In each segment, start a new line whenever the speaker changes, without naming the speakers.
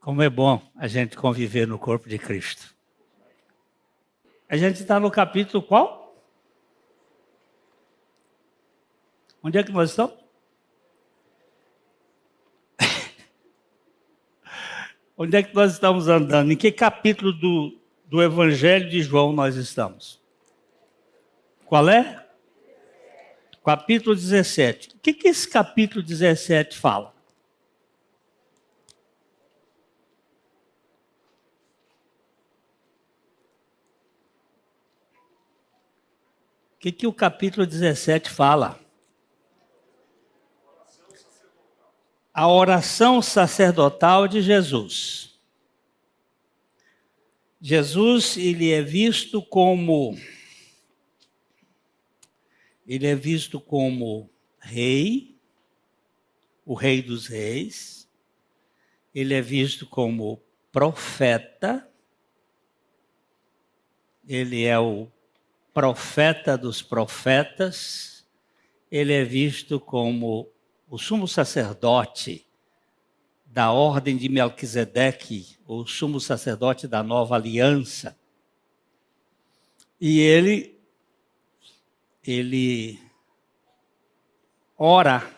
Como é bom a gente conviver no corpo de Cristo. A gente está no capítulo qual? Onde é que nós estamos? Onde é que nós estamos andando? Em que capítulo do Evangelho de João nós estamos? Qual é? Capítulo 17. O que esse capítulo 17 fala? O que o capítulo 17 fala? A oração sacerdotal de Jesus. Jesus, ele é visto como rei, o rei dos reis. Ele é visto como profeta. Ele é o profeta dos profetas. Ele é visto como o sumo sacerdote da ordem de Melquisedeque, o sumo sacerdote da nova aliança. E ele ora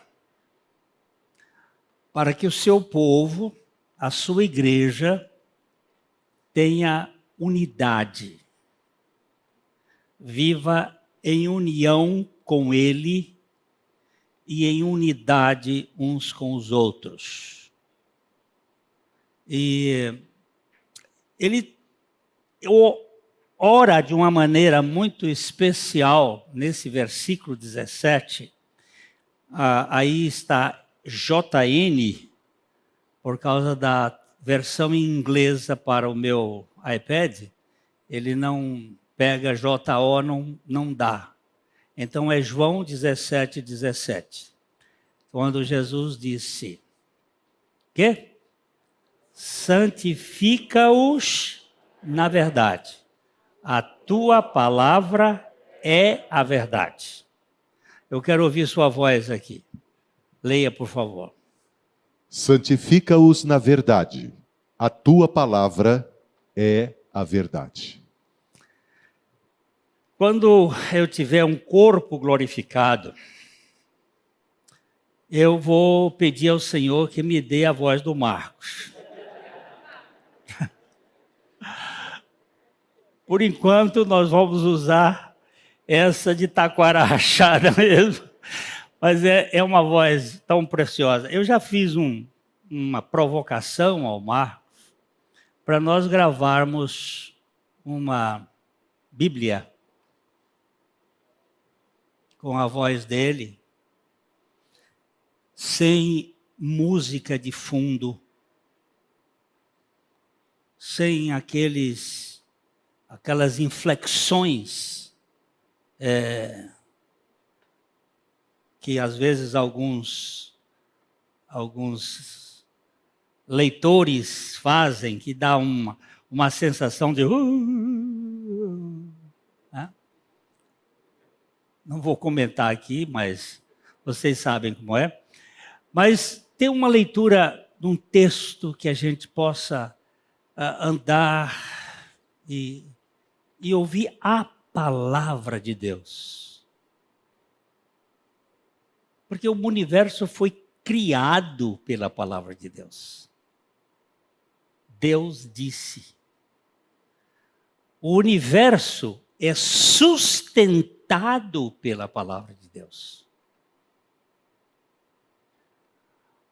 para que o seu povo, a sua igreja, tenha unidade, viva em união com ele e em unidade uns com os outros. E ele ora de uma maneira muito especial nesse versículo 17. Aí está JN, por causa da versão inglesa para o meu iPad, ele não pega JO, não dá. Então é João 17, 17. Quando Jesus disse, que? Santifica-os na verdade. A tua palavra é a verdade. Eu quero ouvir sua voz aqui. Leia, por favor.
Santifica-os na verdade. A tua palavra é a verdade.
Quando eu tiver um corpo glorificado, eu vou pedir ao Senhor que me dê a voz do Marcos. Por enquanto, nós vamos usar essa de taquara rachada mesmo, mas é uma voz tão preciosa. Eu já fiz uma provocação ao Marcos para nós gravarmos uma Bíblia com a voz dele, sem música de fundo, sem aquelas inflexões que às vezes alguns leitores fazem, que dá uma sensação de... né? Não vou comentar aqui, mas vocês sabem como é. Mas tem uma leitura de um texto que a gente possa andar e ouvir a palavra de Deus. Porque o universo foi criado pela palavra de Deus. Deus disse. O universo é sustentado pela palavra de Deus.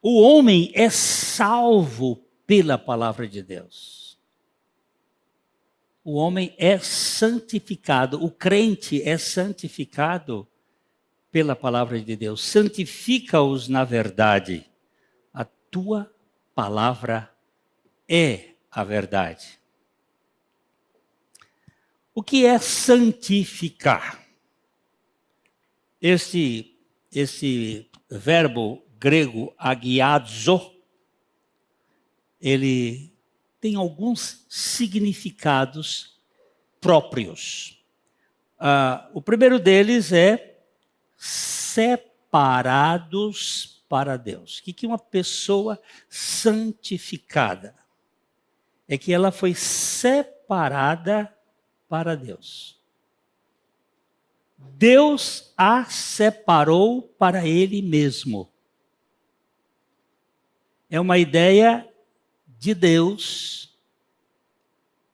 O homem é salvo pela palavra de Deus. O homem é santificado, o crente é santificado pela palavra de Deus. Santifica-os na verdade. A tua palavra é a verdade. O que é santificar? Esse verbo grego agiazo, ele tem alguns significados próprios. O primeiro deles é separados para Deus. O que é uma pessoa santificada? é que ela foi separada para Deus. Deus a separou para Ele mesmo. É uma ideia de Deus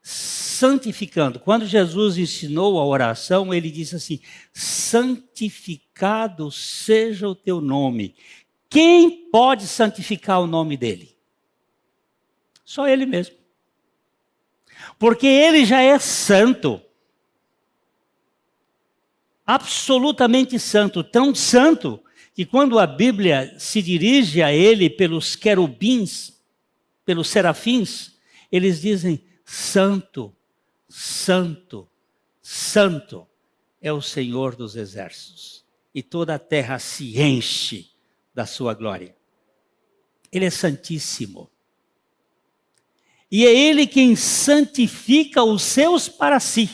santificando. Quando Jesus ensinou a oração, ele disse assim: santificado seja o teu nome. Quem pode santificar o nome dele? Só ele mesmo. Porque ele já é santo. Absolutamente santo. Tão santo que quando a Bíblia se dirige a ele pelos querubins, pelos serafins, eles dizem: santo, santo, santo é o Senhor dos exércitos. E toda a terra se enche da sua glória. Ele é santíssimo. E é Ele quem santifica os seus para si.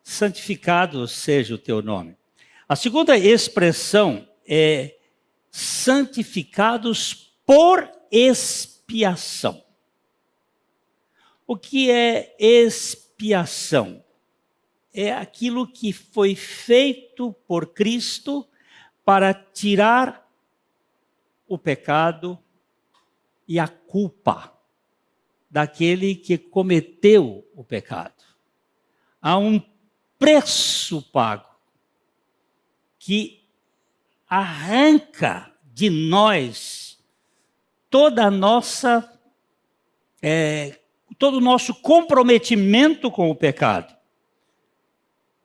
Santificado seja o teu nome. A segunda expressão é santificados por expiação. O que é expiação? É aquilo que foi feito por Cristo para tirar o pecado e a culpa daquele que cometeu o pecado. Há um preço pago que arranca de nós toda a nossa, todo o nosso comprometimento com o pecado.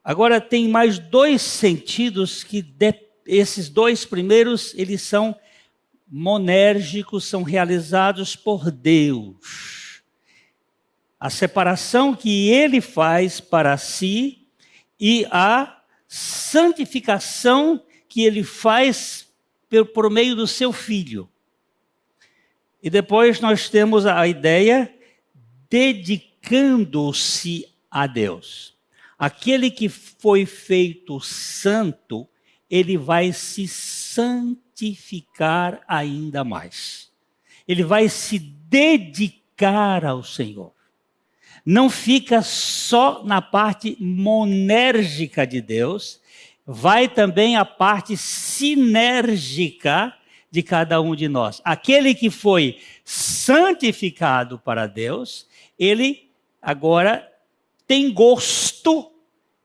Agora tem mais dois sentidos que esses dois primeiros, eles são monérgicos, são realizados por Deus. A separação que Ele faz para si e a santificação que Ele faz por meio do seu Filho. E depois nós temos a ideia dedicando-se a Deus. Aquele que foi feito santo, ele vai se santificar ainda mais. Ele vai se dedicar ao Senhor. Não fica só na parte monérgica de Deus, vai também a parte sinérgica de cada um de nós. Aquele que foi santificado para Deus, ele agora tem gosto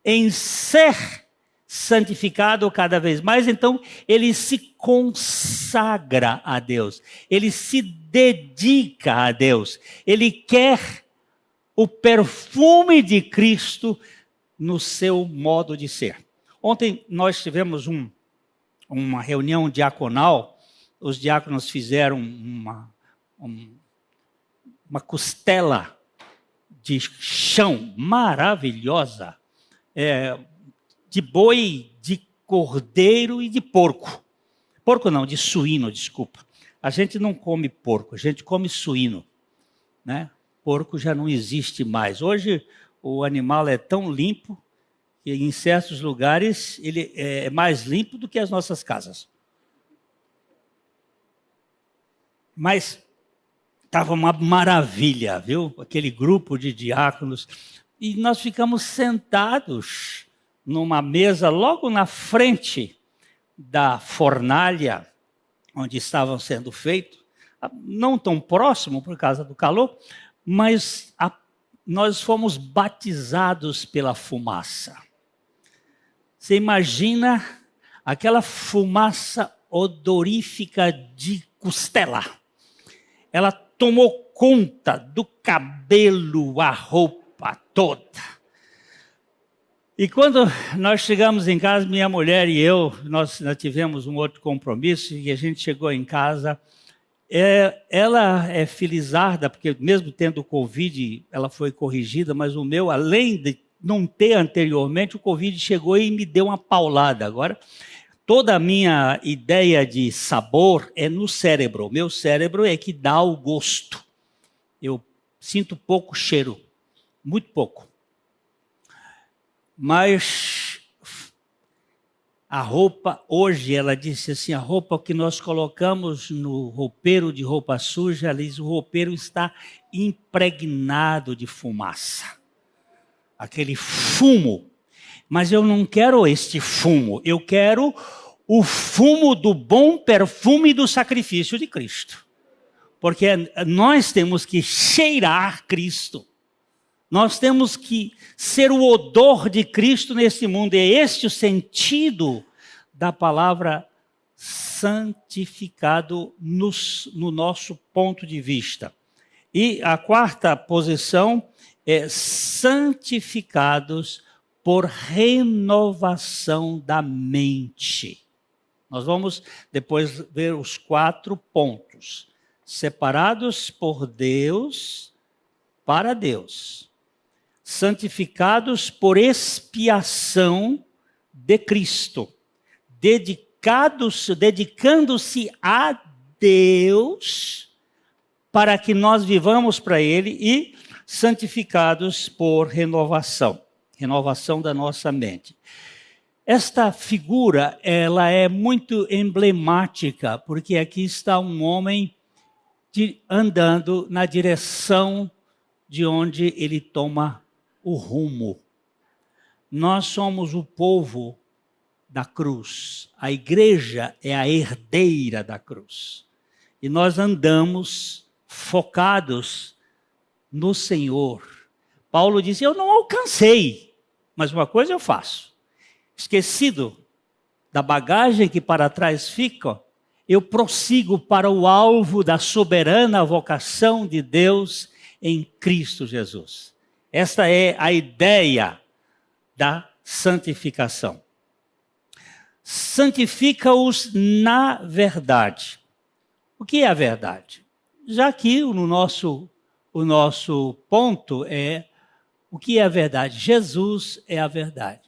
em ser santificado cada vez mais, então ele se consagra a Deus, ele se dedica a Deus, ele quer o perfume de Cristo no seu modo de ser. Ontem nós tivemos uma reunião diaconal, os diáconos fizeram uma costela de chão maravilhosa, de boi, de cordeiro e de porco. Porco não, de suíno, desculpa. A gente não come porco, a gente come suíno, né? Porco já não existe mais. Hoje o animal é tão limpo que em certos lugares ele é mais limpo do que as nossas casas. Mas estava uma maravilha, viu? Aquele grupo de diáconos. E nós ficamos sentados numa mesa logo na frente da fornalha onde estavam sendo feitos, não tão próximo por causa do calor, mas nós fomos batizados pela fumaça. Você imagina aquela fumaça odorífica de costela. Ela tomou conta do cabelo, a roupa toda. E quando nós chegamos em casa, minha mulher e eu, nós tivemos um outro compromisso e a gente chegou em casa. Ela é felizarda, porque mesmo tendo Covid, ela foi corrigida, mas o meu, além de não ter anteriormente, o Covid chegou e me deu uma paulada. Agora, toda a minha ideia de sabor é no cérebro. O meu cérebro é que dá o gosto. Eu sinto pouco cheiro, muito pouco. Mas A roupa, hoje ela disse assim, a roupa que nós colocamos no roupeiro de roupa suja, ela diz, o roupeiro está impregnado de fumaça. Aquele fumo. Mas eu não quero este fumo, eu quero o fumo do bom perfume do sacrifício de Cristo. Porque nós temos que cheirar Cristo. Nós temos que ser o odor de Cristo nesse mundo. É este o sentido da palavra santificado no nosso ponto de vista. E a quarta posição é santificados por renovação da mente. Nós vamos depois ver os 4 pontos. Separados por Deus, para Deus. Santificados por expiação de Cristo. Dedicando-se a Deus para que nós vivamos para Ele e santificados por renovação da nossa mente. Esta figura, ela é muito emblemática, porque aqui está um homem andando na direção de onde ele toma o rumo. Nós somos o povo da cruz. A igreja é a herdeira da cruz. E nós andamos focados no Senhor. Paulo disse, eu não alcancei, mas uma coisa eu faço. Esquecido da bagagem que para trás fica, eu prossigo para o alvo da soberana vocação de Deus em Cristo Jesus. Esta é a ideia da santificação. Santifica-os na verdade. O que é a verdade? Já que o nosso ponto é o que é a verdade. Jesus é a verdade.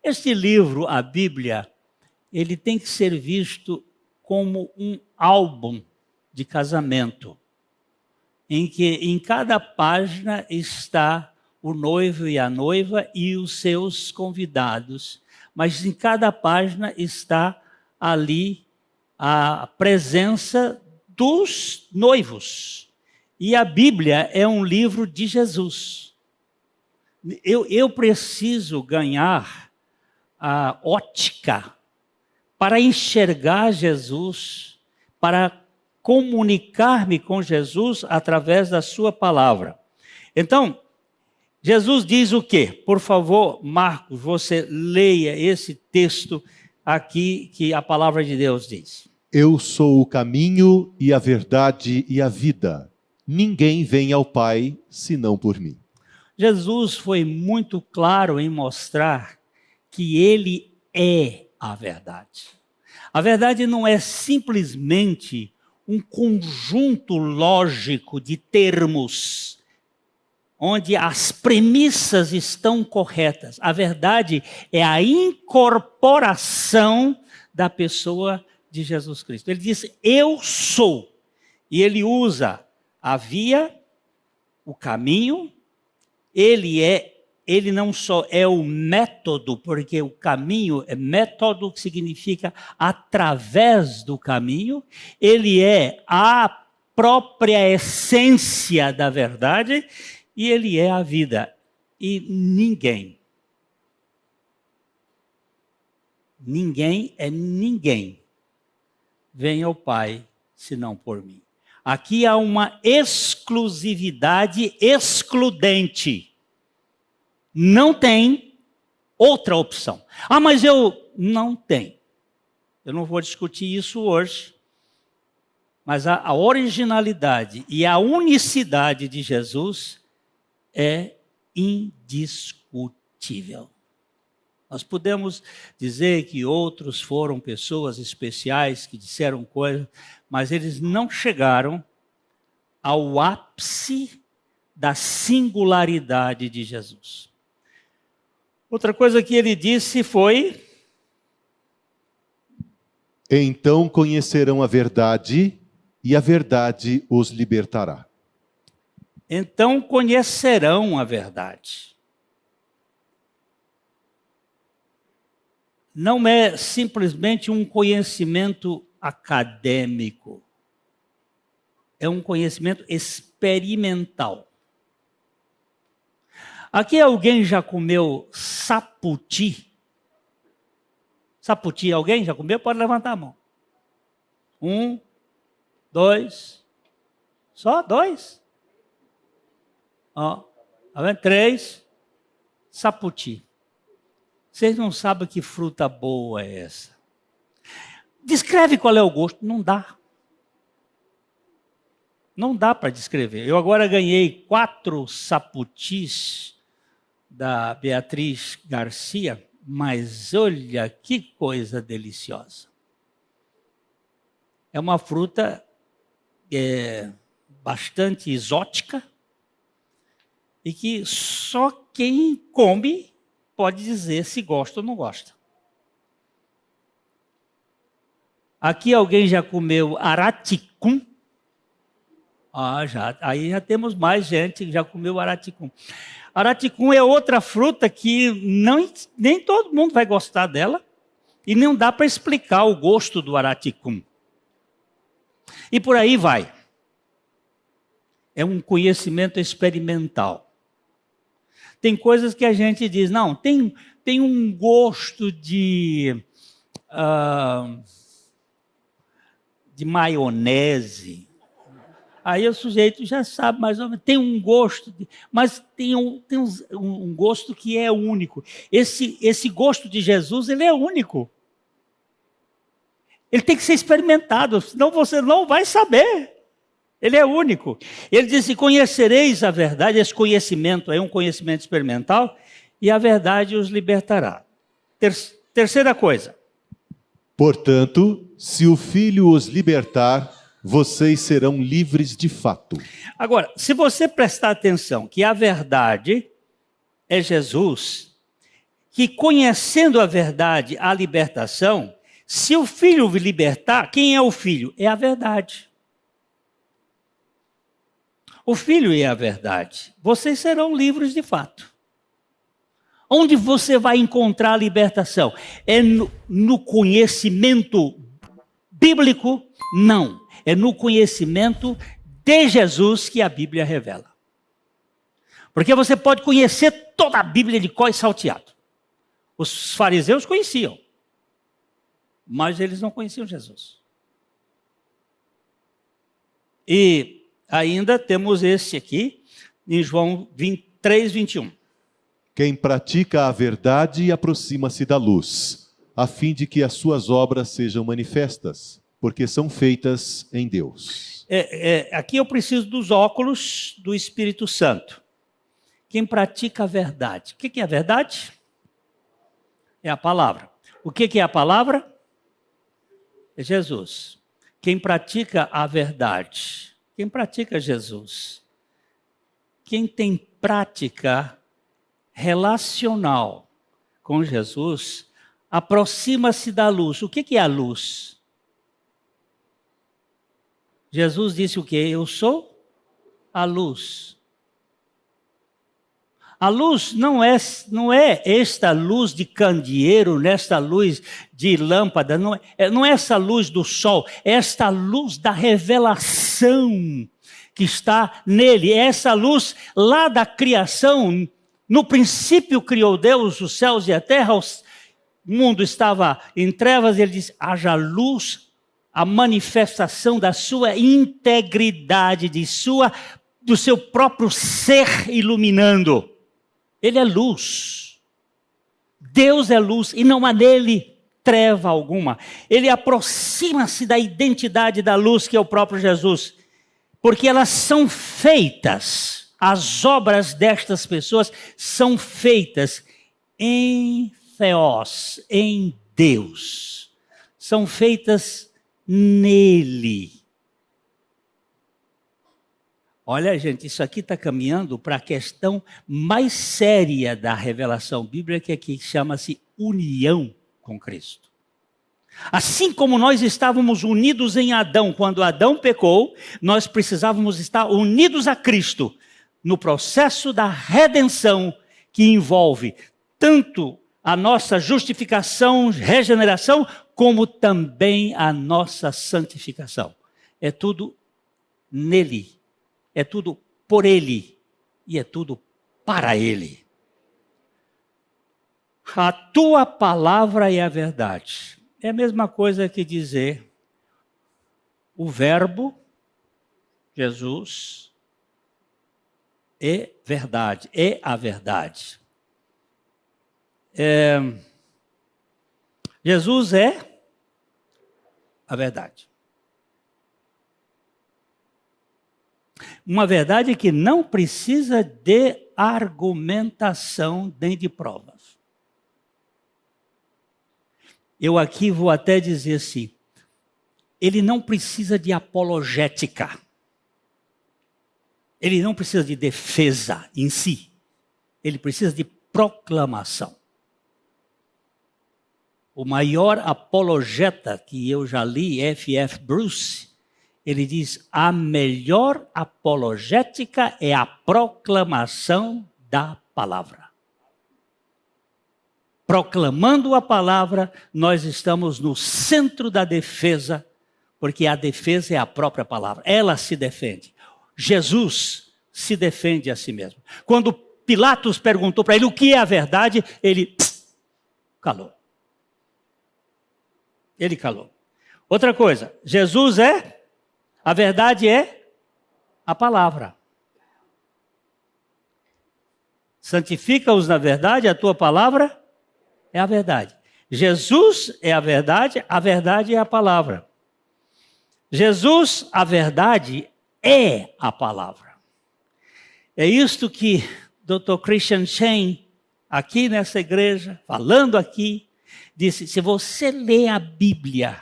Este livro, a Bíblia, ele tem que ser visto como um álbum de casamento, em que em cada página está o noivo e a noiva e os seus convidados, mas em cada página está ali a presença dos noivos. E a Bíblia é um livro de Jesus. Eu preciso ganhar a ótica para enxergar Jesus, para comunicar-me com Jesus através da sua palavra. Então, Jesus diz o quê? Por favor, Marcos, você leia esse texto aqui que a palavra de Deus diz.
Eu sou o caminho e a verdade e a vida. Ninguém vem ao Pai senão por mim.
Jesus foi muito claro em mostrar que ele é a verdade. A verdade não é simplesmente um conjunto lógico de termos, onde as premissas estão corretas. A verdade é a incorporação da pessoa de Jesus Cristo. Ele diz, eu sou. E ele usa a via, o caminho, ele não só é o método, porque o caminho é método, que significa através do caminho, ele é a própria essência da verdade e ele é a vida. E ninguém vem ao Pai senão por mim. Aqui há uma exclusividade excludente. Não tem outra opção. Ah, mas não tenho. Eu não vou discutir isso hoje. Mas a originalidade e a unicidade de Jesus é indiscutível. Nós podemos dizer que outros foram pessoas especiais que disseram coisas, mas eles não chegaram ao ápice da singularidade de Jesus. Outra coisa que ele disse foi:
então conhecerão a verdade, e a verdade os libertará.
Então conhecerão a verdade. não é simplesmente um conhecimento acadêmico. É um conhecimento experimental. Aqui alguém já comeu saputi? Saputi, alguém já comeu? Pode levantar a mão. 1, 2, só 2. Ó, tá vendo? 3, saputi. Vocês não sabem que fruta boa é essa. Descreve qual é o gosto. Não dá. Não dá para descrever. Eu agora ganhei 4 saputis da Beatriz Garcia, mas olha que coisa deliciosa. É uma fruta bastante exótica e que só quem come pode dizer se gosta ou não gosta. Aqui alguém já comeu araticum? Aí já temos mais gente que já comeu araticum. Araticum é outra fruta que nem todo mundo vai gostar dela e não dá para explicar o gosto do araticum. E por aí vai. É um conhecimento experimental. Tem coisas que a gente diz, não, tem um gosto de maionese. Aí o sujeito já sabe mais ou menos, tem um gosto, mas tem um gosto que é único. Esse gosto de Jesus, ele é único. Ele tem que ser experimentado, senão você não vai saber. Ele é único. Ele diz, conhecereis a verdade, esse conhecimento é um conhecimento experimental, e a verdade os libertará. Terceira coisa.
Portanto, se o Filho os libertar, vocês serão livres de fato.
Agora, se você prestar atenção que a verdade é Jesus, que conhecendo a verdade, a libertação, se o Filho libertar, quem é o Filho? É a verdade. O Filho é a verdade. Vocês serão livres de fato. Onde você vai encontrar a libertação? É no conhecimento bíblico? Não. É no conhecimento de Jesus que a Bíblia revela. Porque você pode conhecer toda a Bíblia de cor e salteado. Os fariseus conheciam, mas eles não conheciam Jesus. E ainda temos esse aqui, em João 3, 21.
Quem pratica a verdade aproxima-se da luz, a fim de que as suas obras sejam manifestas, porque são feitas em Deus.
Aqui eu preciso dos óculos do Espírito Santo. Quem pratica a verdade. O que é a verdade? É a palavra. O que é a palavra? É Jesus. Quem pratica a verdade. Quem pratica Jesus. Quem tem prática relacional com Jesus, aproxima-se da luz. O que é a luz? Jesus disse o quê? Eu sou a luz. A luz não é esta luz de candeeiro, nesta luz de lâmpada, não é essa luz do sol, é esta luz da revelação que está nele, é essa luz lá da criação. No princípio criou Deus os céus e a terra, o mundo estava em trevas, e ele disse, haja luz, a manifestação da sua integridade, do seu próprio ser iluminando. Ele é luz. Deus é luz e não há nele treva alguma. Ele aproxima-se da identidade da luz que é o próprio Jesus. Porque elas são feitas, as obras destas pessoas são feitas em Theos, em Deus. São feitas nele. Olha, gente, isso aqui está caminhando para a questão mais séria da revelação bíblica, que chama-se união com Cristo. Assim como nós estávamos unidos em Adão, quando Adão pecou, nós precisávamos estar unidos a Cristo, no processo da redenção, que envolve tanto a nossa justificação, regeneração, como também a nossa santificação. É tudo nele, é tudo por ele e é tudo para ele. A tua palavra é a verdade. É a mesma coisa que dizer o verbo, Jesus, é verdade, é a verdade. Jesus é a verdade. Uma verdade que não precisa de argumentação nem de provas. Eu aqui vou até dizer assim, ele não precisa de apologética. Ele não precisa de defesa em si. Ele precisa de proclamação. O maior apologeta que eu já li, F.F. Bruce, ele diz, a melhor apologética é a proclamação da palavra. Proclamando a palavra, nós estamos no centro da defesa, porque a defesa é a própria palavra. Ela se defende. Jesus se defende a si mesmo. Quando Pilatos perguntou para ele o que é a verdade, ele calou. Ele calou. Outra coisa, Jesus a verdade é a palavra. Santifica-os na verdade, a tua palavra é a verdade. Jesus é a verdade é a palavra. Jesus, a verdade, é a palavra. É isto que Dr. Christian Shane, aqui nessa igreja, falando aqui, disse, se você lê a Bíblia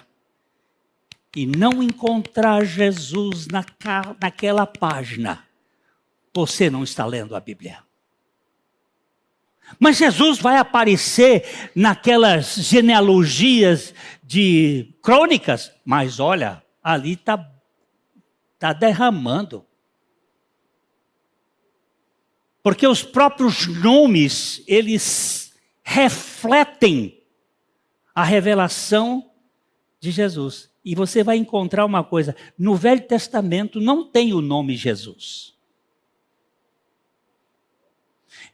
e não encontrar Jesus naquela página, você não está lendo a Bíblia. Mas Jesus vai aparecer naquelas genealogias de crônicas, mas olha, ali está derramando. Porque os próprios nomes, eles refletem a revelação de Jesus. E você vai encontrar uma coisa, no Velho Testamento não tem o nome Jesus.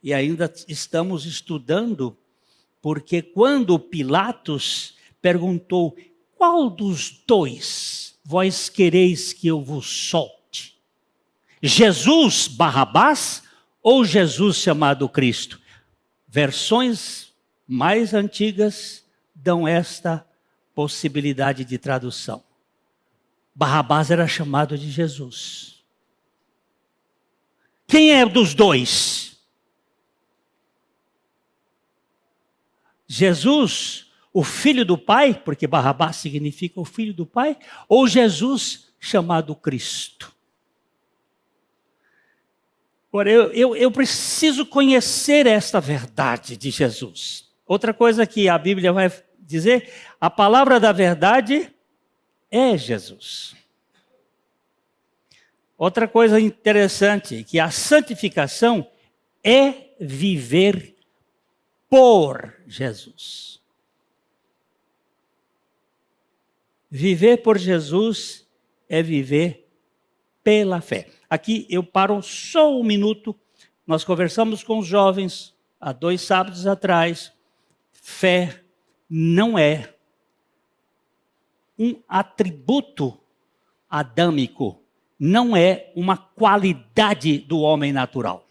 E ainda estamos estudando, porque quando Pilatos perguntou, qual dos dois vós quereis que eu vos solte? Jesus Barrabás ou Jesus chamado Cristo? Versões mais antigas dão esta possibilidade de tradução. Barrabás era chamado de Jesus. Quem é dos dois? Jesus, o filho do Pai, porque Barrabás significa o filho do Pai, ou Jesus chamado Cristo? Agora, eu preciso conhecer esta verdade de Jesus. Outra coisa que a Bíblia vai dizer, a palavra da verdade é Jesus. Outra coisa interessante, que a santificação é viver por Jesus. Viver por Jesus é viver pela fé. Aqui eu paro só um minuto. Nós conversamos com os jovens há 2 sábados atrás. Fé não é um atributo adâmico, não é uma qualidade do homem natural.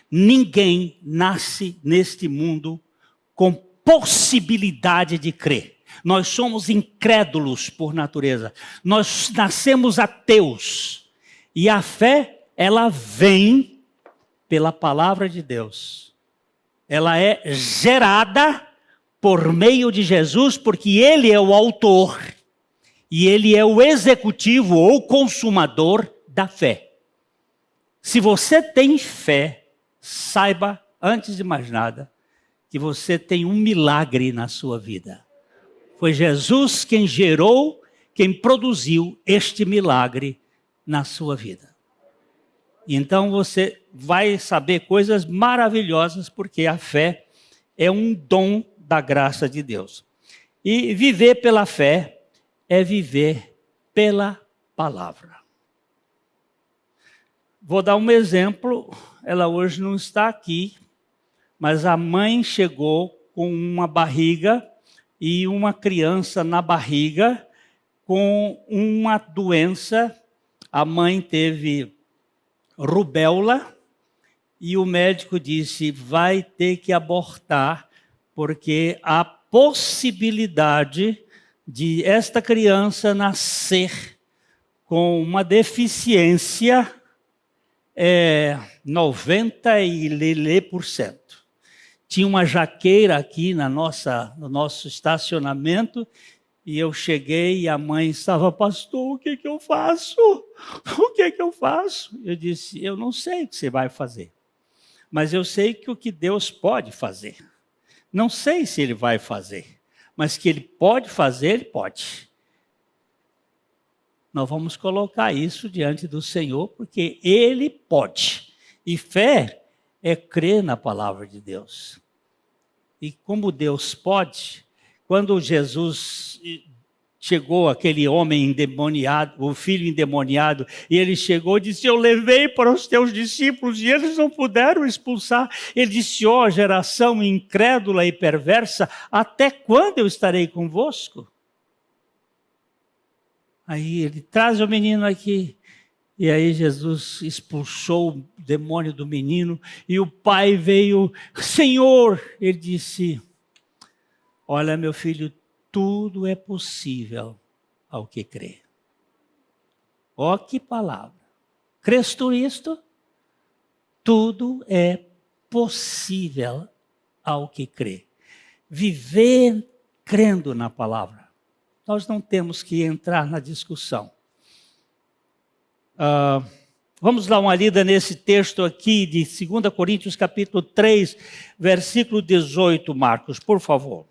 Ninguém nasce neste mundo com possibilidade de crer. Nós somos incrédulos por natureza. Nós nascemos ateus. E a fé, ela vem pela palavra de Deus. Ela é gerada por meio de Jesus, porque Ele é o autor e Ele é o executivo ou consumador da fé. Se você tem fé, saiba, antes de mais nada, que você tem um milagre na sua vida. Foi Jesus quem gerou, quem produziu este milagre na sua vida. Então você vai saber coisas maravilhosas, porque a fé é um dom da graça de Deus. E viver pela fé é viver pela palavra. Vou dar um exemplo, ela hoje não está aqui, mas a mãe chegou com uma barriga e uma criança na barriga com uma doença. A mãe teve rubéola e o médico disse, vai ter que abortar, porque há possibilidade de esta criança nascer com uma deficiência 90%. Tinha uma jaqueira aqui no nosso estacionamento, e eu cheguei e a mãe estava, pastor, o que eu faço? O que eu faço? Eu disse, eu não sei o que você vai fazer, mas eu sei que o que Deus pode fazer. Não sei se Ele vai fazer, mas que Ele pode fazer, Ele pode. Nós vamos colocar isso diante do Senhor, porque Ele pode. E fé é crer na palavra de Deus. E como Deus pode, quando Jesus chegou, aquele homem endemoniado, o filho endemoniado, e ele chegou e disse, eu levei para os teus discípulos e eles não puderam expulsar. Ele disse, ó, geração incrédula e perversa, até quando eu estarei convosco? Aí ele traz o menino aqui. E aí Jesus expulsou o demônio do menino e o pai veio, Senhor, ele disse, olha meu filho, tudo é possível ao que crê. Ó que palavra. Crês tu isto? Tudo é possível ao que crê. Viver crendo na palavra. Nós não temos que entrar na discussão. Vamos dar uma lida nesse texto aqui de 2 Coríntios capítulo 3, versículo 18, Marcos, por favor.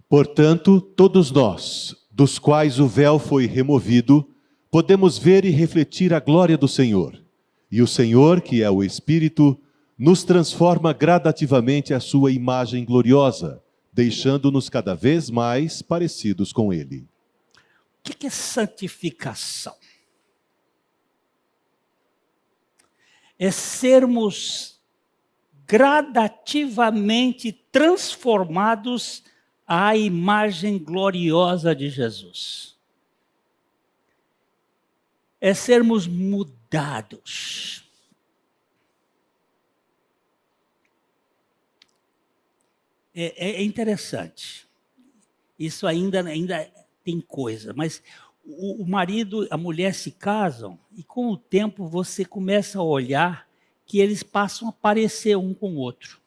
Portanto, todos nós, dos quais o véu foi removido, podemos ver e refletir a glória do Senhor. E o Senhor, que é o Espírito, nos transforma gradativamente à sua imagem gloriosa, deixando-nos cada vez mais parecidos com Ele.
O que é santificação? É sermos gradativamente transformados à imagem gloriosa de Jesus. É sermos mudados. É interessante. Isso ainda tem coisa, mas o marido, a mulher se casam e com o tempo você começa a olhar que eles passam a parecer um com o outro.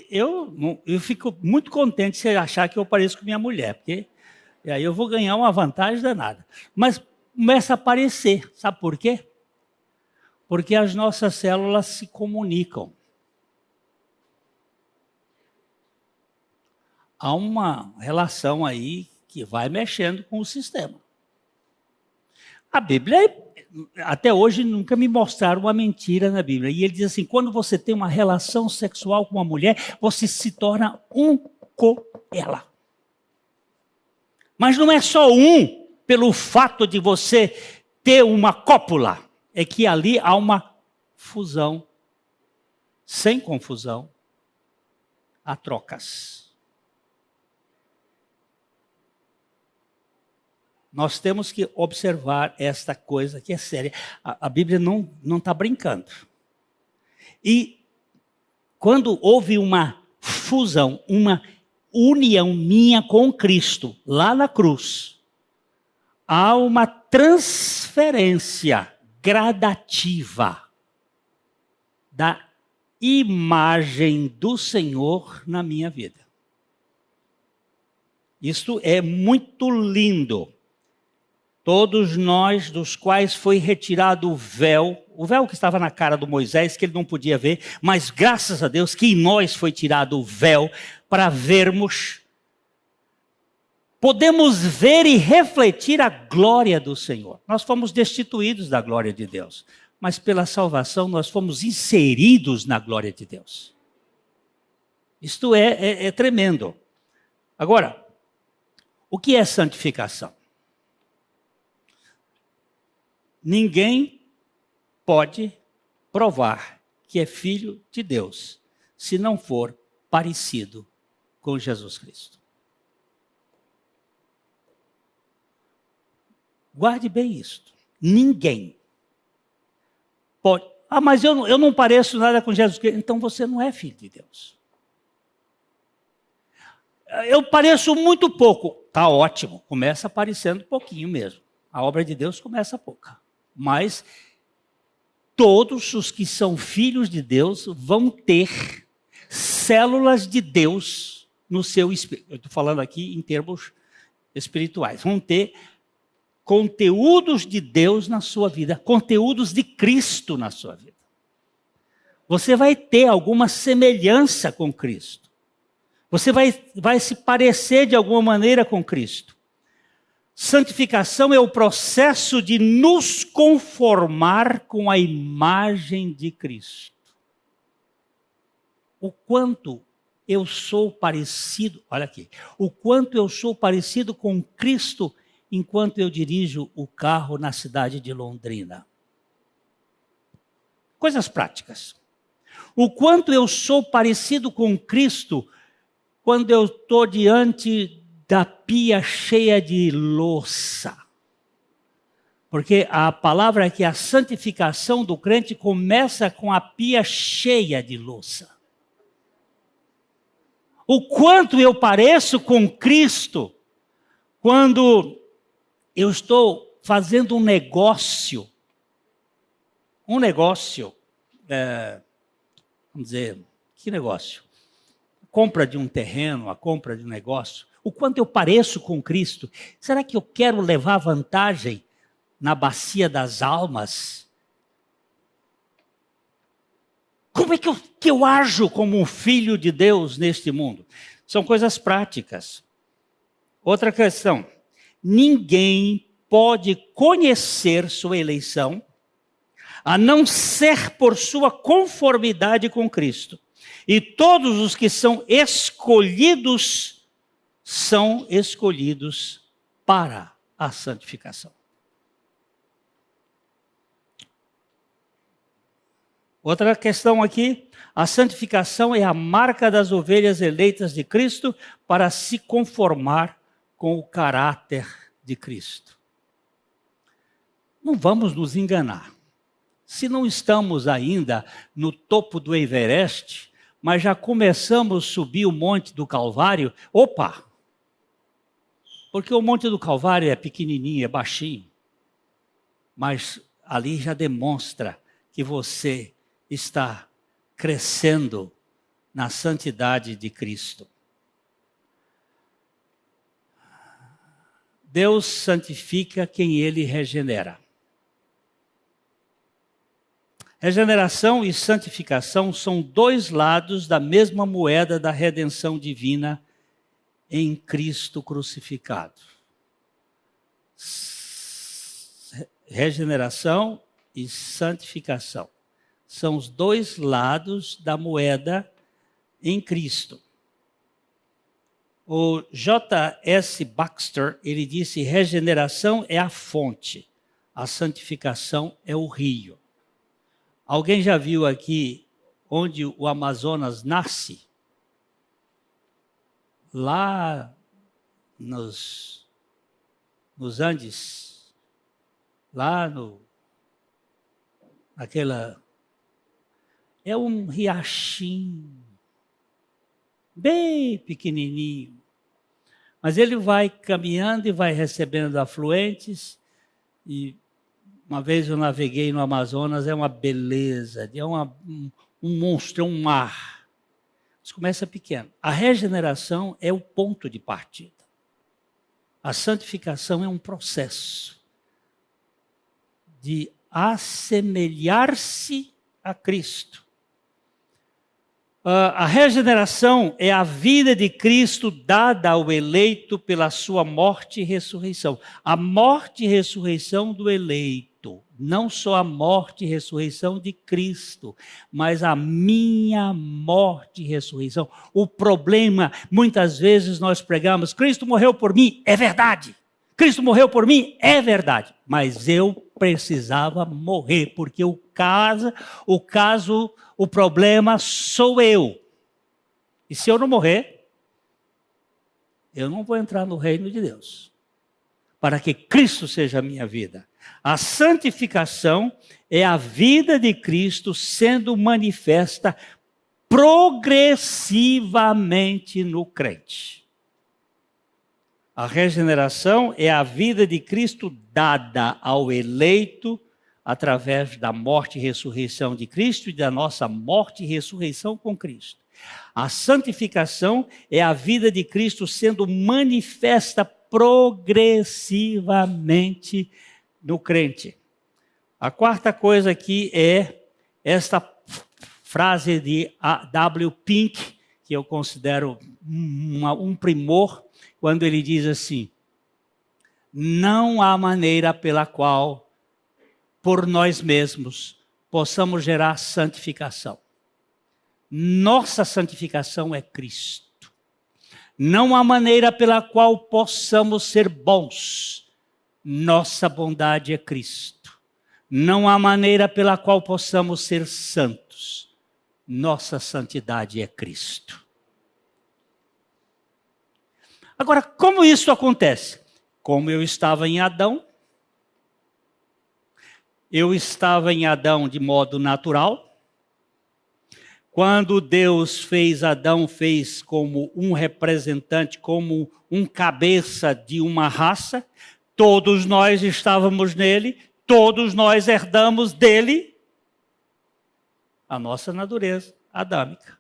Eu fico muito contente se achar que eu pareço com minha mulher, porque aí eu vou ganhar uma vantagem danada. Mas começa a aparecer, sabe por quê? Porque as nossas células se comunicam. Há uma relação aí que vai mexendo com o sistema. A Bíblia, até hoje, nunca me mostraram uma mentira na Bíblia. E ele diz assim, quando você tem uma relação sexual com uma mulher, você se torna um com ela. Mas não é só um pelo fato de você ter uma cópula. É que ali há uma fusão. Sem confusão, há trocas. Nós temos que observar esta coisa que é séria. A Bíblia não está brincando. E quando houve uma fusão, uma união minha com Cristo, lá na cruz, há uma transferência gradativa da imagem do Senhor na minha vida. Isto é muito lindo. Todos nós, dos quais foi retirado o véu que estava na cara do Moisés, que ele não podia ver, mas graças a Deus que em nós foi tirado o véu para vermos, podemos ver e refletir a glória do Senhor. Nós fomos destituídos da glória de Deus, mas pela salvação nós fomos inseridos na glória de Deus. Isto é tremendo. Agora, o que é santificação? Ninguém pode provar que é filho de Deus se não for parecido com Jesus Cristo. Guarde bem isto. Ninguém pode. Ah, mas eu não pareço nada com Jesus Cristo. Então você não é filho de Deus. Eu pareço muito pouco. Está ótimo. Começa aparecendo pouquinho mesmo. A obra de Deus começa pouca. Mas todos os que são filhos de Deus vão ter células de Deus no seu espírito. Eu estou falando aqui em termos espirituais. Vão ter conteúdos de Deus na sua vida, conteúdos de Cristo na sua vida. Você vai ter alguma semelhança com Cristo. Você vai se parecer de alguma maneira com Cristo. Santificação é o processo de nos conformar com a imagem de Cristo. O quanto eu sou parecido, olha aqui, o quanto eu sou parecido com Cristo enquanto eu dirijo o carro na cidade de Londrina. Coisas práticas. O quanto eu sou parecido com Cristo quando eu estou diante da pia cheia de louça. Porque a palavra é que a santificação do crente começa com a pia cheia de louça. O quanto eu pareço com Cristo quando eu estou fazendo um negócio, vamos dizer, que negócio? Compra de um terreno, a compra de um negócio. O quanto eu pareço com Cristo. Será que eu quero levar vantagem na bacia das almas? Como é que eu ajo como um filho de Deus neste mundo? São coisas práticas. Outra questão. Ninguém pode conhecer sua eleição a não ser por sua conformidade com Cristo. E todos os que são escolhidos para a santificação. Outra questão aqui, a santificação é a marca das ovelhas eleitas de Cristo para se conformar com o caráter de Cristo. Não vamos nos enganar. Se não estamos ainda no topo do Everest, mas já começamos a subir o Monte do Calvário, opa! Porque o Monte do Calvário é pequenininho, é baixinho. Mas ali já demonstra que você está crescendo na santidade de Cristo. Deus santifica quem Ele regenera. Regeneração e santificação são dois lados da mesma moeda da redenção divina em Cristo crucificado. Regeneração e santificação são os dois lados da moeda em Cristo. O J.S. Baxter, ele disse, regeneração é a fonte, a santificação é o rio. Alguém já viu aqui onde o Amazonas nasce? Lá nos Andes, lá naquela... É um riachinho, bem pequenininho. Mas ele vai caminhando e vai recebendo afluentes. E uma vez eu naveguei no Amazonas, é uma beleza, é um monstro, é um mar. Mas começa pequeno. A regeneração é o ponto de partida. A santificação é um processo de assemelhar-se a Cristo. A regeneração é a vida de Cristo dada ao eleito pela sua morte e ressurreição. A morte e ressurreição do eleito não só a morte e ressurreição de Cristo, mas a minha morte e ressurreição. O problema, muitas vezes nós pregamos, Cristo morreu por mim, é verdade. Cristo morreu por mim, é verdade. Mas eu precisava morrer, porque o problema sou eu. E se eu não morrer, eu não vou entrar no reino de Deus. Para que Cristo seja a minha vida. A santificação é a vida de Cristo sendo manifesta progressivamente no crente. A regeneração é a vida de Cristo dada ao eleito através da morte e ressurreição de Cristo e da nossa morte e ressurreição com Cristo. A santificação é a vida de Cristo sendo manifesta progressivamente no crente. A quarta coisa aqui é esta frase de W. Pink, que eu considero um primor, quando ele diz assim: não há maneira pela qual, por nós mesmos, possamos gerar santificação. Nossa santificação é Cristo. Não há maneira pela qual possamos ser bons. Nossa bondade é Cristo. Não há maneira pela qual possamos ser santos. Nossa santidade é Cristo. Agora, como isso acontece? Como eu estava em Adão, eu estava em Adão de modo natural. Quando Deus fez Adão, fez como um representante, como um cabeça de uma raça. Todos nós estávamos nele, todos nós herdamos dele a nossa natureza adâmica,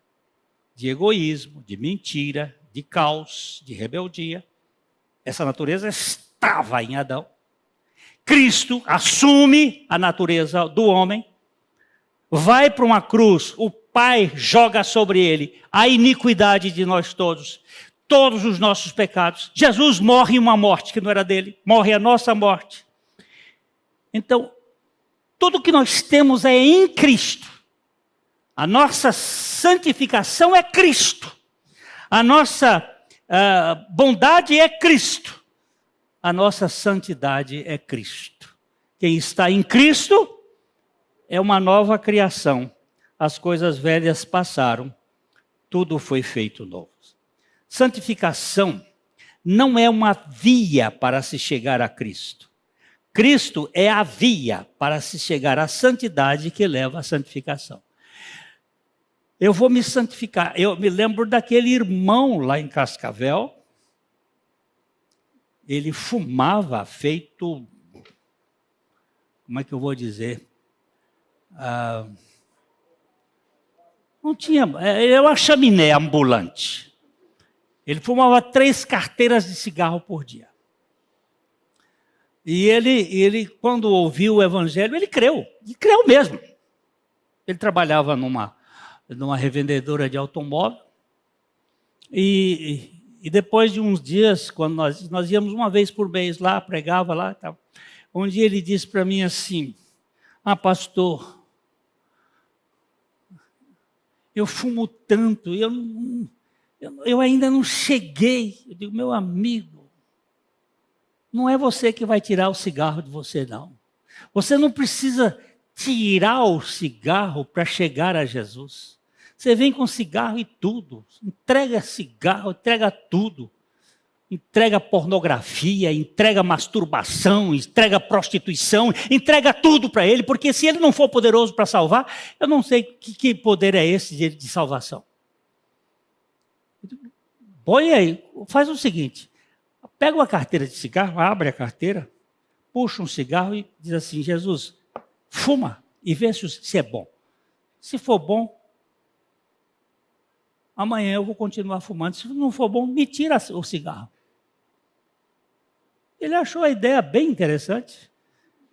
de egoísmo, de mentira, de caos, de rebeldia. Essa natureza estava em Adão. Cristo assume a natureza do homem, vai para uma cruz, o Pai joga sobre ele a iniquidade de nós todos, todos os nossos pecados. Jesus morre uma morte que não era dele, morre a nossa morte. Então, tudo que nós temos é em Cristo. A nossa santificação é Cristo. A nossa bondade é Cristo. A nossa santidade é Cristo. Quem está em Cristo é uma nova criação. As coisas velhas passaram, tudo foi feito novo. Santificação não é uma via para se chegar a Cristo. Cristo é a via para se chegar à santidade que leva à santificação. Eu vou me santificar. Eu me lembro daquele irmão lá em Cascavel. Ele fumava feito, como é que eu vou dizer? Não tinha, era uma chaminé ambulante. Ele fumava 3 carteiras de cigarro por dia. E ele, quando ouviu o evangelho, ele creu mesmo. Ele trabalhava numa revendedora de automóvel. E depois de uns dias, quando nós íamos uma vez por mês lá, pregava lá, tal, um dia ele disse para mim assim: pastor, eu fumo tanto, eu ainda não cheguei. Eu digo: meu amigo, não é você que vai tirar o cigarro de você, não. Você não precisa tirar o cigarro para chegar a Jesus. Você vem com cigarro e tudo. Entrega cigarro, entrega tudo. Entrega pornografia, entrega masturbação, entrega prostituição, entrega tudo para ele, porque se ele não for poderoso para salvar, eu não sei que poder é esse de salvação. Põe aí, faz o seguinte, pega uma carteira de cigarro, abre a carteira, puxa um cigarro e diz assim: Jesus, fuma e vê se é bom. Se for bom, amanhã eu vou continuar fumando. Se não for bom, me tira o cigarro. Ele achou a ideia bem interessante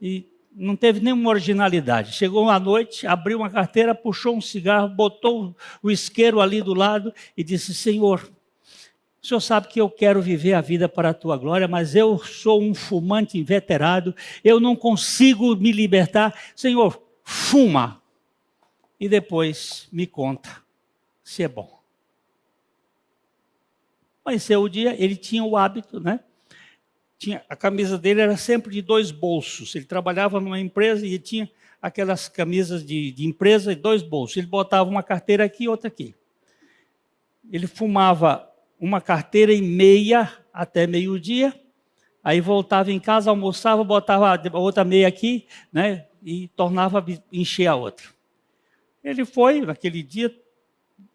e não teve nenhuma originalidade. Chegou à noite, abriu uma carteira, puxou um cigarro, botou o isqueiro ali do lado e disse: Senhor, O Senhor sabe que eu quero viver a vida para a tua glória, mas eu sou um fumante inveterado, eu não consigo me libertar. Senhor, fuma e depois me conta se é bom. Amanheceu o dia, ele tinha o hábito, né? A camisa dele era sempre de 2 bolsos. Ele trabalhava numa empresa e tinha aquelas camisas de empresa e 2 bolsos. Ele botava uma carteira aqui e outra aqui. Ele fumava uma carteira e meia até meio-dia, aí voltava em casa, almoçava, botava a outra meia aqui, né? E tornava a encher a outra. Ele foi, naquele dia,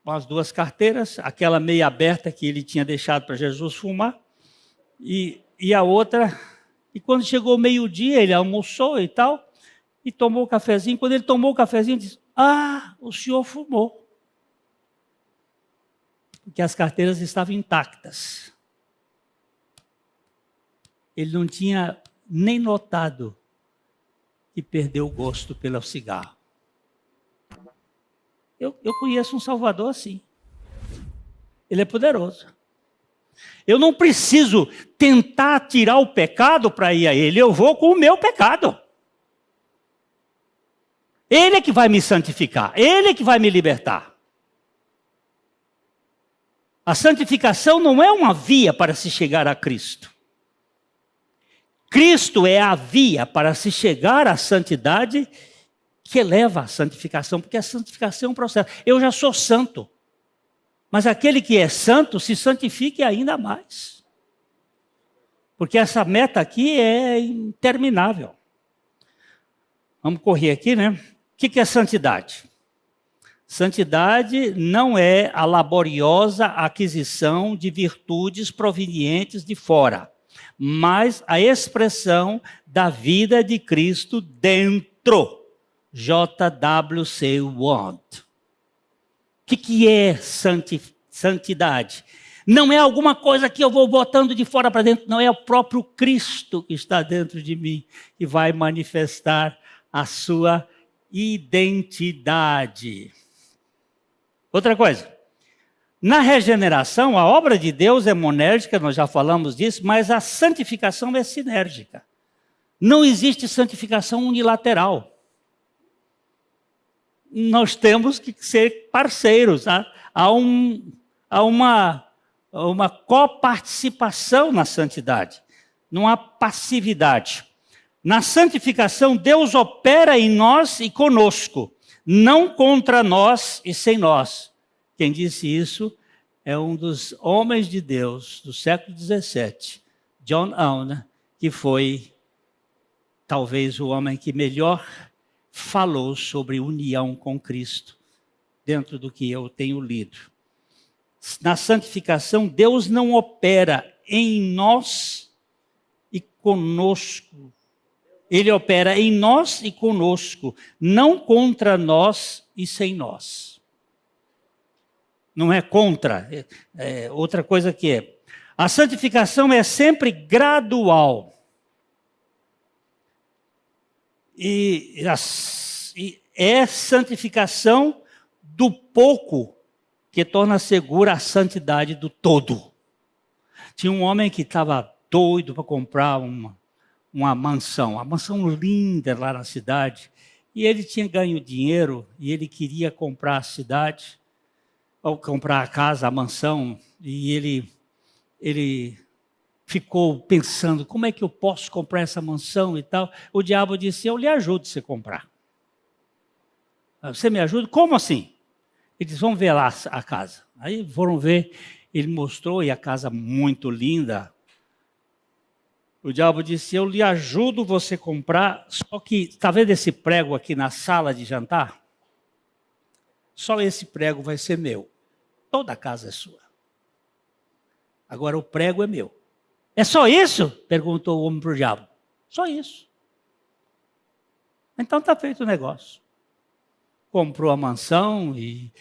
com as 2 carteiras, aquela meia aberta que ele tinha deixado para Jesus fumar, e a outra, e quando chegou meio-dia, ele almoçou e tal, e tomou o cafezinho. Quando ele tomou o cafezinho, disse: o senhor fumou. Porque as carteiras estavam intactas. Ele não tinha nem notado que perdeu o gosto pelo cigarro. Eu conheço um Salvador assim. Ele é poderoso. Eu não preciso tentar tirar o pecado para ir a Ele, eu vou com o meu pecado. Ele é que vai me santificar, Ele é que vai me libertar. A santificação não é uma via para se chegar a Cristo. Cristo é a via para se chegar à santidade que leva à santificação, porque a santificação é um processo. Eu já sou santo, mas aquele que é santo se santifique ainda mais. Porque essa meta aqui é interminável. Vamos correr aqui, né? O que é santidade? Santidade não é a laboriosa aquisição de virtudes provenientes de fora, mas a expressão da vida de Cristo dentro. JWC Word. O que é santidade? Não é alguma coisa que eu vou botando de fora para dentro, não, é o próprio Cristo que está dentro de mim que vai manifestar a sua identidade. Outra coisa, na regeneração, a obra de Deus é monérgica, nós já falamos disso, mas a santificação é sinérgica. Não existe santificação unilateral. Nós temos que ser parceiros. Há uma coparticipação na santidade, não há passividade. Na santificação, Deus opera em nós e conosco, não contra nós e sem nós. Quem disse isso é um dos homens de Deus do século XVII, John Owen, que foi talvez o homem que melhor falou sobre união com Cristo, dentro do que eu tenho lido. Na santificação, Deus não opera em nós e conosco. Ele opera em nós e conosco, não contra nós e sem nós. Não é contra. Outra coisa que é. A santificação é sempre gradual. E é santificação do pouco que torna segura a santidade do todo. Tinha um homem que estava doido para comprar uma mansão linda lá na cidade, e ele tinha ganho dinheiro, e ele queria comprar a cidade, ou comprar a casa, a mansão, e ele ficou pensando, como é que eu posso comprar essa mansão e tal? O diabo disse, eu lhe ajudo a você comprar. Você me ajuda? Como assim? Ele disse, vamos ver lá a casa. Aí foram ver, ele mostrou, e a casa muito linda. O diabo disse, eu lhe ajudo você comprar, só que, está vendo esse prego aqui na sala de jantar? Só esse prego vai ser meu. Toda a casa é sua. Agora o prego é meu. É só isso? Perguntou o homem para o diabo. Só isso. Então está feito o negócio. Comprou a mansão e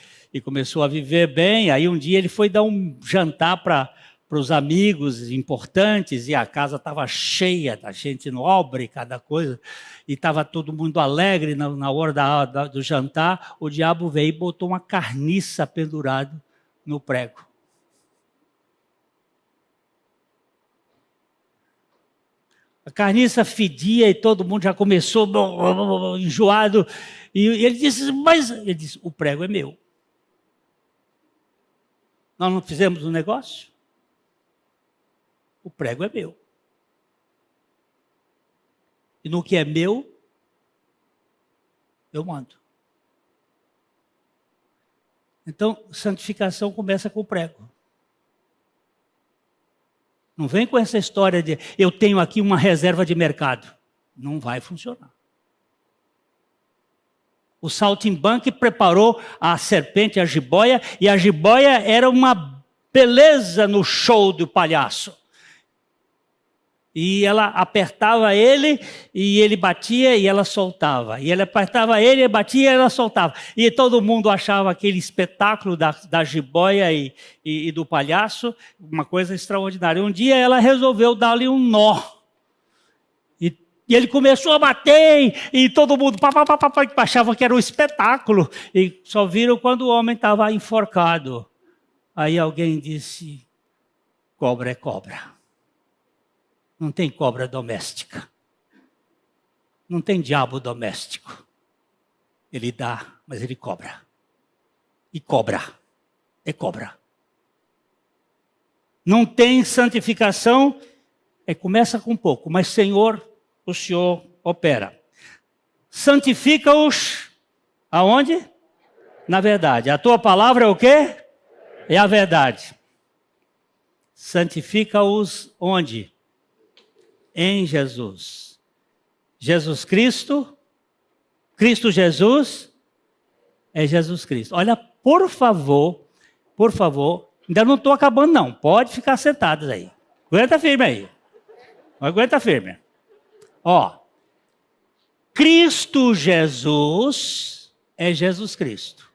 começou a viver bem. Aí um dia ele foi dar um jantar para os amigos importantes e a casa estava cheia da gente nobre, cada coisa. E estava todo mundo alegre na hora do jantar. O diabo veio e botou uma carniça pendurada no prego. A carniça fedia e todo mundo já começou enjoado. E ele disse, o prego é meu. Nós não fizemos um negócio? O prego é meu. E no que é meu, eu mando. Então, santificação começa com o prego. Não vem com essa história de eu tenho aqui uma reserva de mercado. Não vai funcionar. O saltimbanque preparou a serpente, a jiboia, e a jiboia era uma beleza no show do palhaço. E ela apertava ele, e ele batia, e ela soltava. E ele apertava ele, e batia, e ela soltava. E todo mundo achava aquele espetáculo da jiboia e do palhaço uma coisa extraordinária. Um dia ela resolveu dar-lhe um nó. E ele começou a bater, e todo mundo achava que era um espetáculo. E só viram quando o homem estava enforcado. Aí alguém disse, cobra é cobra. Não tem cobra doméstica. Não tem diabo doméstico. Ele dá, mas ele cobra. E cobra. É cobra. Não tem santificação, começa com pouco, mas Senhor, o Senhor opera. Santifica-os aonde? Na verdade. A tua palavra é o quê? É a verdade. Santifica-os onde? Em Jesus. Jesus Cristo, Cristo Jesus, é Jesus Cristo. Olha, por favor, ainda não estou acabando não, pode ficar sentados aí. Aguenta firme aí. Aguenta firme. Ó, Cristo Jesus é Jesus Cristo.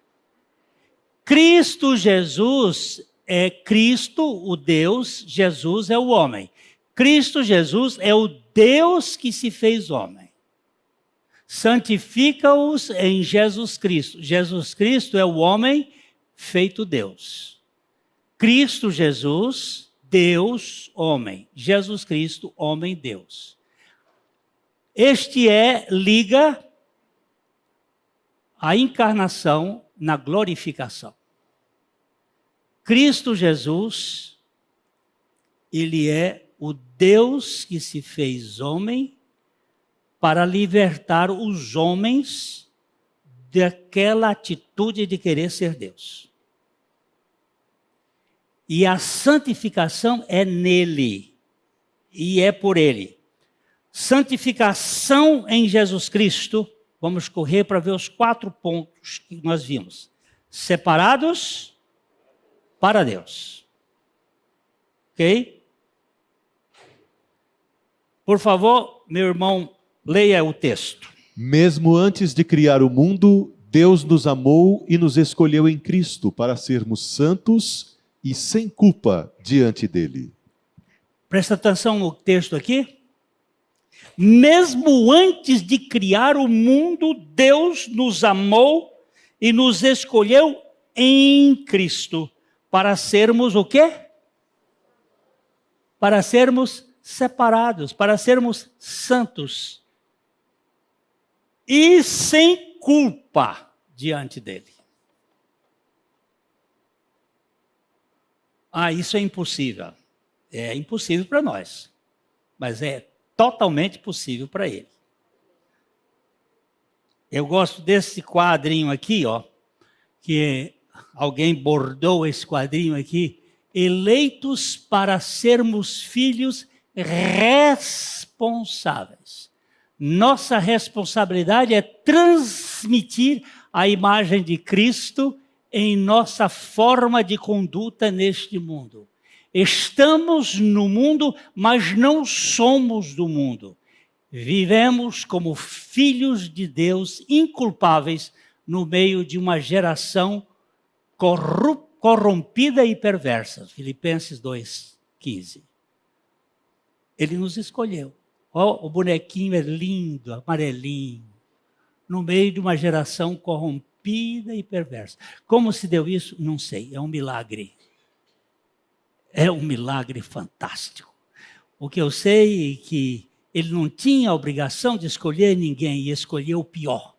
Cristo Jesus é Cristo, o Deus, Jesus é o homem. Cristo Jesus é o Deus que se fez homem. Santifica-os em Jesus Cristo. Jesus Cristo é o homem feito Deus. Cristo Jesus, Deus, homem. Jesus Cristo, homem, Deus. Este liga a encarnação na glorificação. Cristo Jesus, ele é o Deus que se fez homem para libertar os homens daquela atitude de querer ser Deus. E a santificação é nele e é por ele. Santificação em Jesus Cristo, vamos correr para ver os 4 pontos que nós vimos. Separados para Deus. Ok? Por favor, meu irmão, leia o texto.
Mesmo antes de criar o mundo, Deus nos amou e nos escolheu em Cristo para sermos santos e sem culpa diante dele.
Presta atenção no texto aqui. Mesmo antes de criar o mundo, Deus nos amou e nos escolheu em Cristo para sermos o quê? Para sermos separados, para sermos santos e sem culpa diante dele. Isso é impossível. É impossível para nós, mas é totalmente possível para ele. Eu gosto desse quadrinho aqui, ó, que alguém bordou esse quadrinho aqui, eleitos para sermos filhos responsáveis. Nossa responsabilidade é transmitir a imagem de Cristo em nossa forma de conduta neste mundo. Estamos no mundo, mas não somos do mundo. Vivemos como filhos de Deus inculpáveis no meio de uma geração corrompida e perversa. Filipenses 2:15. Ele nos escolheu. O bonequinho é lindo, amarelinho, no meio de uma geração corrompida e perversa. Como se deu isso? Não sei, é um milagre. É um milagre fantástico. O que eu sei é que Ele não tinha a obrigação de escolher ninguém e escolheu o pior.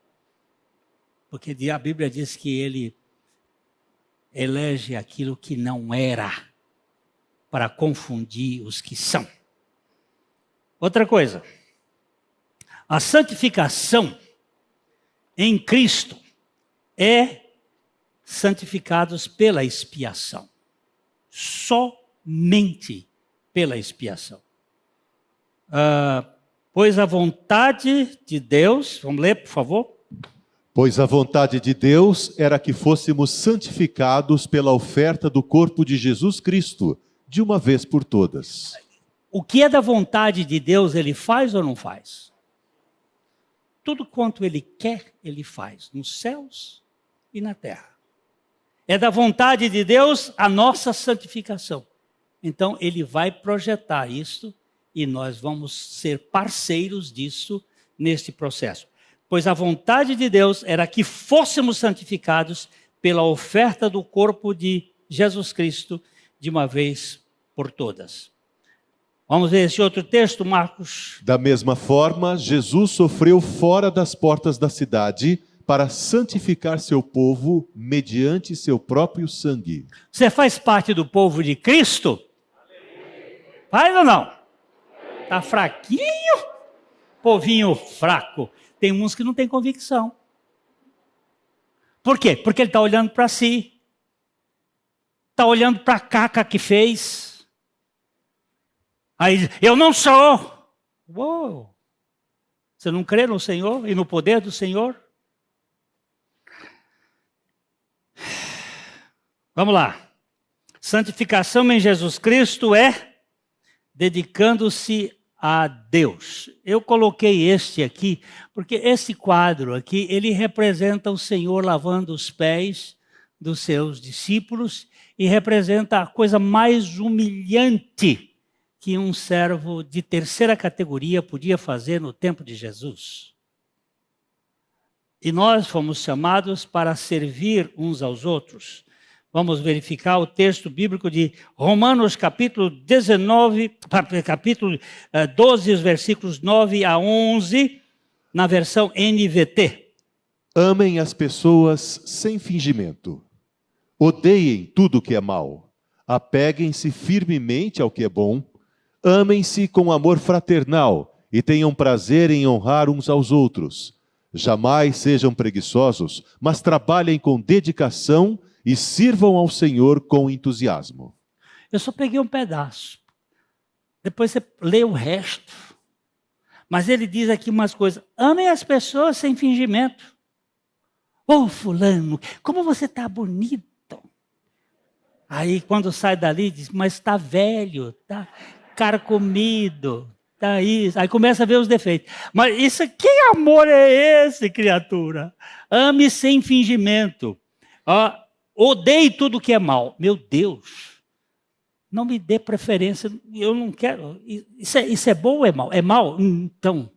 Porque a Bíblia diz que ele elege aquilo que não era, para confundir os que são. Outra coisa, a santificação em Cristo é santificados pela expiação. Somente pela expiação. Pois a vontade de Deus, vamos ler, por favor.
Pois a vontade de Deus era que fôssemos santificados pela oferta do corpo de Jesus Cristo, de uma vez por todas.
O que é da vontade de Deus, ele faz ou não faz? Tudo quanto ele quer, ele faz, nos céus e na terra. É da vontade de Deus a nossa santificação. Então, ele vai projetar isso e nós vamos ser parceiros disso neste processo. Pois a vontade de Deus era que fôssemos santificados pela oferta do corpo de Jesus Cristo de uma vez por todas. Vamos ver esse outro texto, Marcos?
Da mesma forma, Jesus sofreu fora das portas da cidade para santificar seu povo mediante seu próprio sangue.
Você faz parte do povo de Cristo? Faz ou não? Está fraquinho? Povinho fraco. Tem uns que não tem convicção. Por quê? Porque ele está olhando para si. Está olhando para a caca que fez. Aí, eu não sou. Uou. Você não crê no Senhor e no poder do Senhor? Vamos lá. Santificação em Jesus Cristo é dedicando-se a Deus. Eu coloquei este aqui, porque esse quadro aqui, ele representa o Senhor lavando os pés dos seus discípulos e representa a coisa mais humilhante que um servo de terceira categoria podia fazer no tempo de Jesus. E nós fomos chamados para servir uns aos outros. Vamos verificar o texto bíblico de Romanos capítulo 12, os versículos 9 a 11, na versão NVT.
Amem as pessoas sem fingimento. Odeiem tudo que é mal. Apeguem-se firmemente ao que é bom. Amem-se com amor fraternal e tenham prazer em honrar uns aos outros. Jamais sejam preguiçosos, mas trabalhem com dedicação e sirvam ao Senhor com entusiasmo.
Eu só peguei um pedaço. Depois você lê o resto. Mas ele diz aqui umas coisas. Amem as pessoas sem fingimento. Ô fulano, como você está bonito. Aí quando sai dali diz, mas está velho, está carcomido, está isso. Aí começa a ver os defeitos. Mas isso, que amor é esse, criatura? Ame sem fingimento. Odeie tudo que é mal. Meu Deus, não me dê preferência, eu não quero. Isso é bom ou é mal? É mal? Então,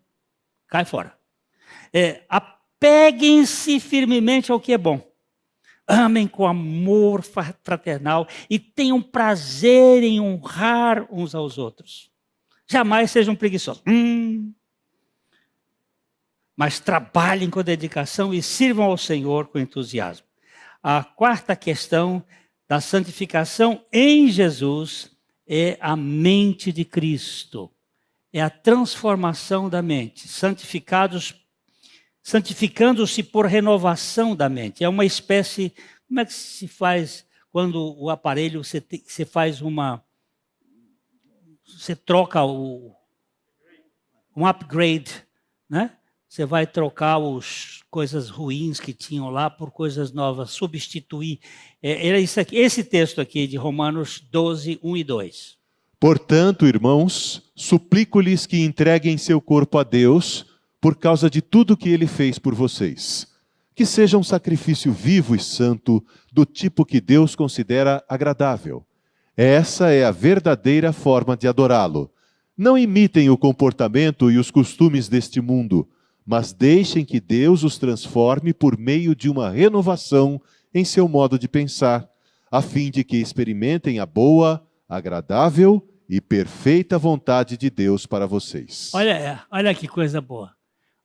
cai fora. Apeguem-se firmemente ao que é bom. Amem com amor fraternal e tenham prazer em honrar uns aos outros. Jamais sejam preguiçosos. Mas trabalhem com dedicação e sirvam ao Senhor com entusiasmo. A quarta questão da santificação em Jesus é a mente de Cristo. É a transformação da mente. Santificando-se por renovação da mente. É uma espécie... Como é que se faz quando o aparelho, você faz uma... Você troca um upgrade, né? Você vai trocar as coisas ruins que tinham lá por coisas novas, substituir. Era isso aqui, esse texto aqui de Romanos 12, 1 e 2.
Portanto, irmãos, suplico-lhes que entreguem seu corpo a Deus por causa de tudo que ele fez por vocês. Que seja um sacrifício vivo e santo, do tipo que Deus considera agradável. Essa é a verdadeira forma de adorá-lo. Não imitem o comportamento e os costumes deste mundo, mas deixem que Deus os transforme por meio de uma renovação em seu modo de pensar, a fim de que experimentem a boa, agradável e perfeita vontade de Deus para vocês.
Olha que coisa boa.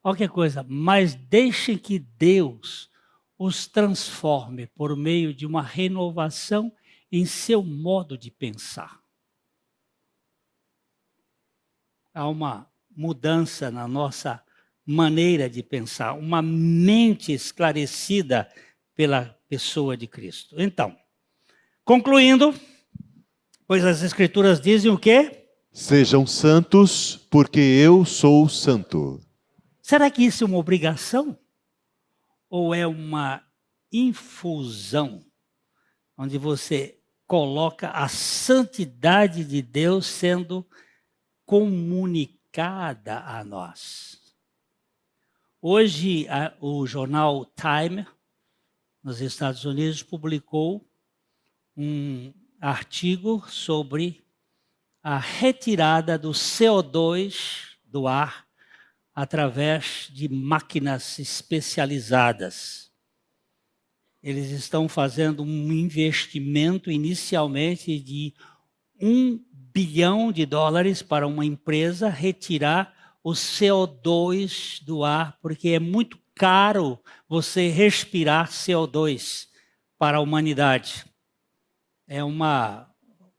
Olha que coisa. Mas deixem que Deus os transforme por meio de uma renovação em seu modo de pensar. Há uma mudança na nossa maneira de pensar, uma mente esclarecida pela pessoa de Cristo. Então, concluindo, pois as Escrituras dizem o quê?
Sejam santos, porque eu sou santo.
Será que isso é uma obrigação? Ou é uma infusão, onde você coloca a santidade de Deus sendo comunicada a nós? Hoje, o jornal Time, nos Estados Unidos, publicou um artigo sobre a retirada do CO2 do ar através de máquinas especializadas. Eles estão fazendo um investimento inicialmente de $1 bilhão para uma empresa retirar o CO2 do ar, porque é muito caro você respirar CO2 para a humanidade. É uma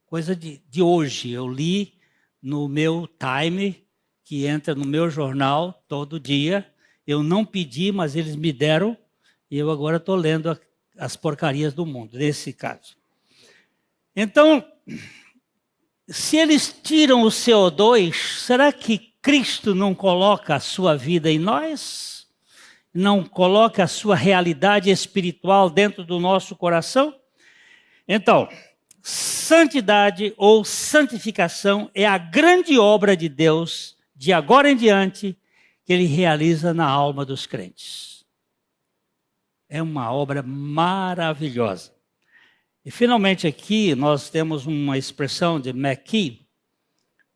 coisa de hoje. Eu li no meu Time, que entra no meu jornal todo dia. Eu não pedi, mas eles me deram, e eu agora estou lendo as porcarias do mundo, nesse caso. Então, se eles tiram o CO2, será que Cristo não coloca a sua vida em nós? Não coloca a sua realidade espiritual dentro do nosso coração? Então, santidade ou santificação é a grande obra de Deus, de agora em diante, que Ele realiza na alma dos crentes. É uma obra maravilhosa. E finalmente aqui nós temos uma expressão de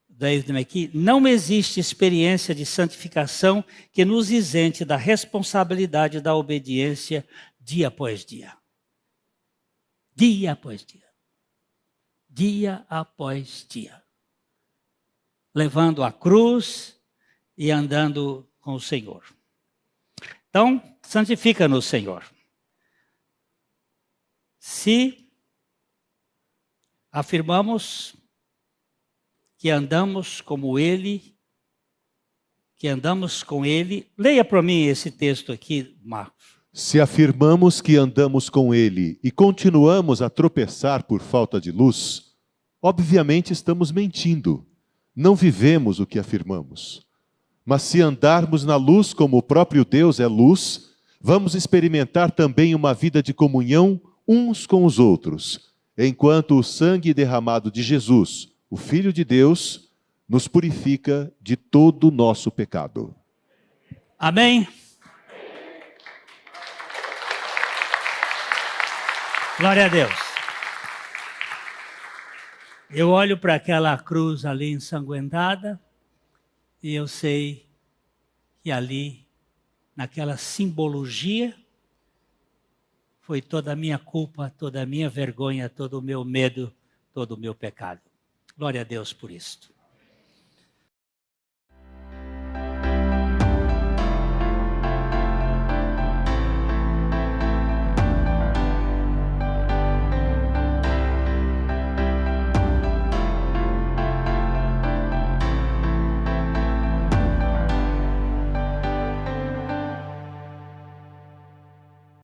David McKee: não existe experiência de santificação que nos isente da responsabilidade da obediência dia após dia. Dia após dia. Dia após dia. Levando a cruz e andando com o Senhor. Então, santifica-nos, Senhor. Se afirmamos que andamos como Ele, que andamos com Ele, leia para mim esse texto aqui, Marcos.
Se afirmamos que andamos com Ele e continuamos a tropeçar por falta de luz, obviamente estamos mentindo. Não vivemos o que afirmamos. Mas se andarmos na luz como o próprio Deus é luz, vamos experimentar também uma vida de comunhão uns com os outros, enquanto o sangue derramado de Jesus, o Filho de Deus, nos purifica de todo o nosso pecado.
Amém? Glória a Deus. Eu olho para aquela cruz ali ensanguentada e eu sei que ali, naquela simbologia, foi toda a minha culpa, toda a minha vergonha, todo o meu medo, todo o meu pecado. Glória a Deus por isto.